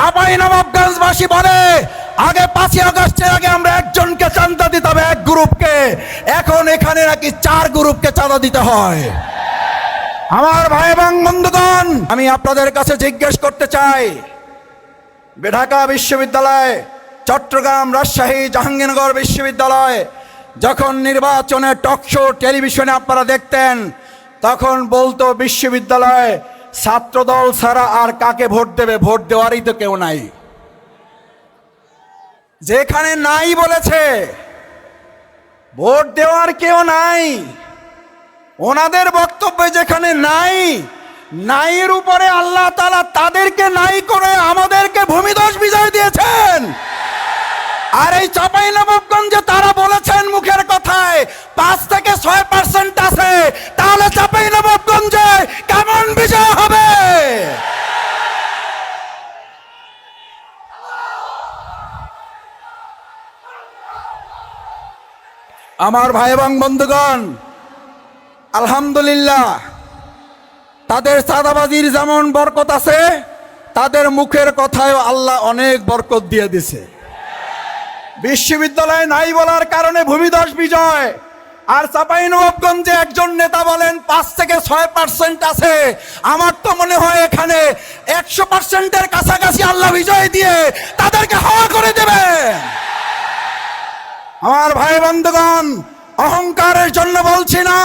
চাঁপাইনবাবগঞ্জবাসী বলে আগে 5ই আগস্টের আগে আমরা একজনকে চাঁদা দিতে হবে, এক গ্রুপকে। এখন এখানে নাকি 4 গ্রুপকে চাঁদা দিতে হয়। আমার ভাই এবং বন্ধুগণ, আমি আপনাদের কাছে জিজ্ঞেস করতে চাই, ঢাকা বিশ্ববিদ্যালয়, চট্টগ্রাম, রাজশাহী, জাহাঙ্গীরনগর বিশ্ববিদ্যালয় যখন নির্বাচনে টকশো টেলিভিশনে আপনারা দেখতেন, তখন বলতো বিশ্ববিদ্যালয়ে ছাত্রদল ছাড়া আর কাকে ভোট দেবে, ভোট দেওয়ারই তো কেউ নাই। যেখানে নাই বলেছে, ভোট দেওয়ার কেউ নাই, ওনাদের বক্তব্যে যেখানে নাই, নাইয়ের উপরে আল্লাহ তাআলা তাদেরকে নাই করে আমাদেরকে ভূমিধস বিজয় দিয়েছেন। আর এই চাঁপাইনবাবগঞ্জে তারা বলেছেন মুখের কথায় 5 থেকে 6% আছে, তাহলে চাঁপাইনবাবগঞ্জে কেমন বিজয় হবে? আমার ভাই এবং বন্ধুগণ, আলহামদুলিল্লাহ, তাদের চাঁদাবাজির যেমন বরকত আছে, তাদের মুখের কথায় আল্লাহ অনেক বরকত দিয়ে দিছে। বিশ্ববিদ্যালয় নাই বলার কারণে ভূমিধস বিজয়। আর চাঁপাইনবাবগঞ্জে একজন নেতা বলেন 5 থেকে 6% আছে। আমার তো মনে হয় এখানে 100%-এর কাছাকাছি আল্লাহ বিজয় দিয়ে তাদেরকে হাওয়া করে দেবে। আমার ভাই বন্ধুগণ, অহংকারের জন্য বলছি না।